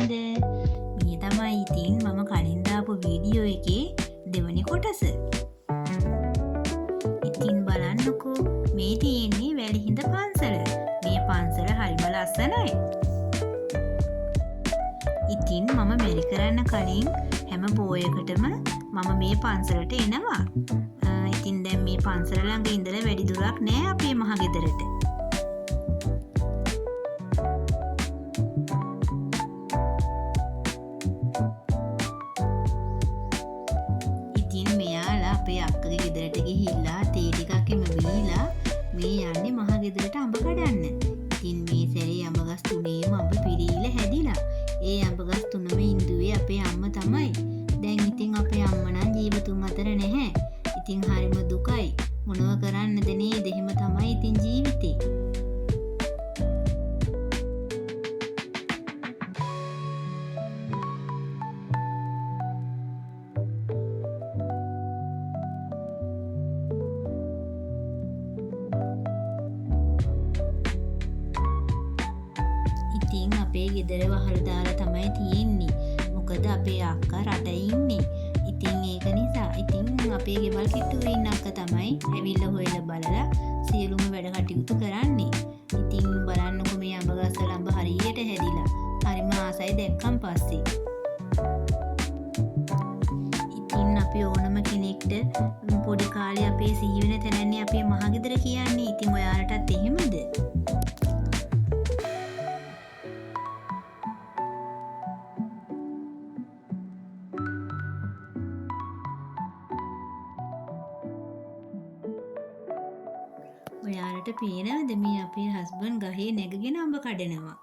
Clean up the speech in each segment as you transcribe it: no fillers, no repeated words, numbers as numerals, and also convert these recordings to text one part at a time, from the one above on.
කොහොමද? මේ තමයි ඉතින් මම කලින් දාපු වීඩියෝ එකේ දෙවැනි කොටස. ඉතින් බලන්නකෝ මේ තියෙන්නේ වැලිහිඳ පන්සල. මේ පන්සල හරිම ලස්සනයි. ඉතින් මම මෙරි කරන්න කලින් හැම පෝයකටම මම මේ පන්සලට එනවා. ඉතින් දැන් මේ පන්සල ළඟ ඉඳලා වැඩි දුරක් නෑ අපේ මහ ගෙදරට. ඉතින් මෙයාලා අපේ අක්කගේ ගෙදරට ගිහිල්ලා තේ ටිකක් එම බීලා මේ යන්නේ මහ ගෙදරට අඹ කඩන්න. ඉතින් මේ සැරේ අඹ ගස් තුනේම අඹ පිරීලා හැදිලා. ඒ අඹ ගස් තුනම ඉඳුවේ අපේ අම්මා තමයි. දැන් ඉතින් අපේ අම්මා නම් ජීවතුන් අතර නැහැ. ඉතින් හරිම දුකයි. මොනව කරන්නද නේද? එහෙම තමයි ඉතින් ජීවිතේ. ඉතින් අපේ ගෙදර වහල් දාලා තමයි තියෙන්නේ. මොකද අපේ අක්කා රට ඉන්නේ. ඉතින් ඒක නිසා ඉතින් අපේ ගෙවල් කිට්ටුවේ ඉන්න අක්කා තමයි ඇවිල්ලා හොයලා බලලා සියලුම වැඩ කටයුතු කරන්නේ. ඉතින් බලන්නකො මේ අඹ ගස් වල අඹ හරියට හැදිලා. හරිම ආසයි දැක්කන් පස්සේ. ඉතින් අපි ඕනම කෙනෙක්ට පොඩි කාලේ අපේ සිහි වෙන තැනන්නේ අපේ මහ ගෙදර කියන්නේ. ඉතින් ඔයාලටත් එහෙමද? ඔයාලට පේනවද මේ අපේ හස්බන්ඩ් ගහේ නැගගෙන අඹ කඩනවා?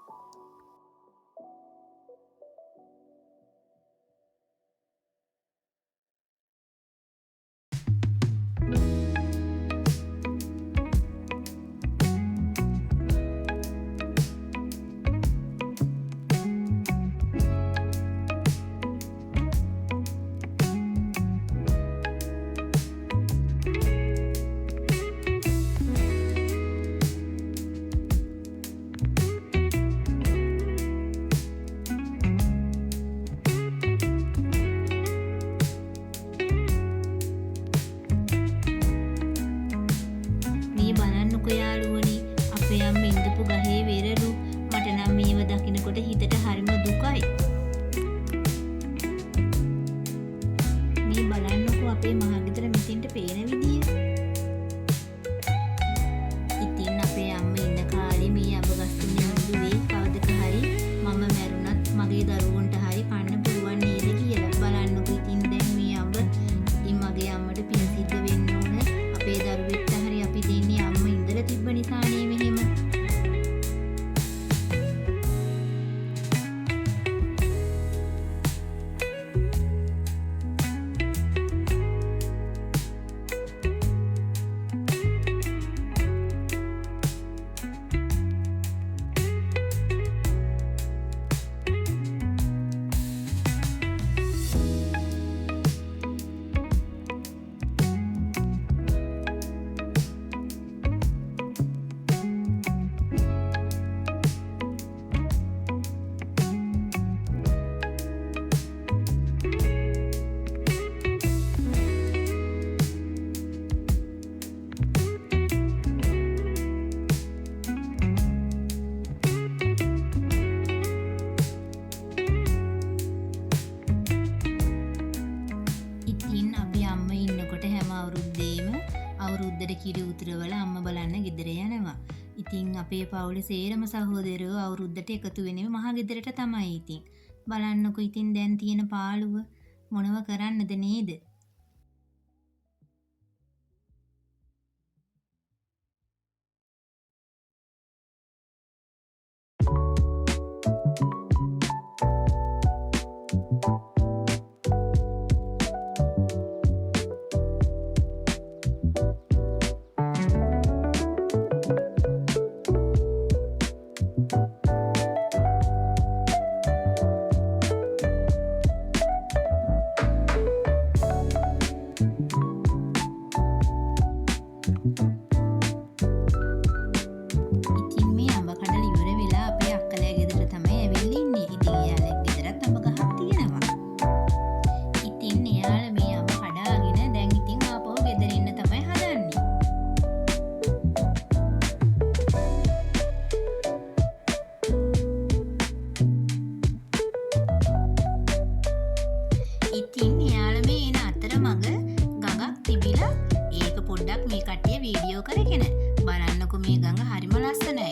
යාළුවනි අපේ අම්ම ඉඳපු ගහේ වෙරළු මට නම් මේව දකිනකොට හිතට හරිම දුකයි. මේ බලන්නකෝ අපේ මහ ගෙදර මෙතෙන්ට පේන විදිය. ඉතින් අපේ අම්ම ඉන්න කාලේ මේ අඹ ගස් තුනේ ඉඳුවේ කවදක හරි මම මැරුණත් මගේ දරුවන්ට හරි කන්න පුළුවන් නේද කියලා. බලන්නකෝ ඉතින් දැන් මේ අඹ ඉතින් මගේ අම්මට පින් සිද්ධ වෙන්න ඕන. අපේ දරුවෙක්ට හරි අපි දෙන්නේ අම්ම ඉඳලා තිබ්බ නිසානේ මෙහෙම. අවුරුද්දට කිරි උතුරවල අම්ම බලන්න ගෙදර යනවා. ඉතින් අපේ පවුලේ සේරම සහෝදරයෝ අවුරුද්දට එකතු වෙන්නේ මහ ගෙදරට තමයි. ඉතින් බලන්නකෝ ඉතින් දැන් තියෙන පාළුව මොනව කරන්නද නේද? අරගෙන බලන්නකො මේ ගඟ හරිම ලස්සනයි.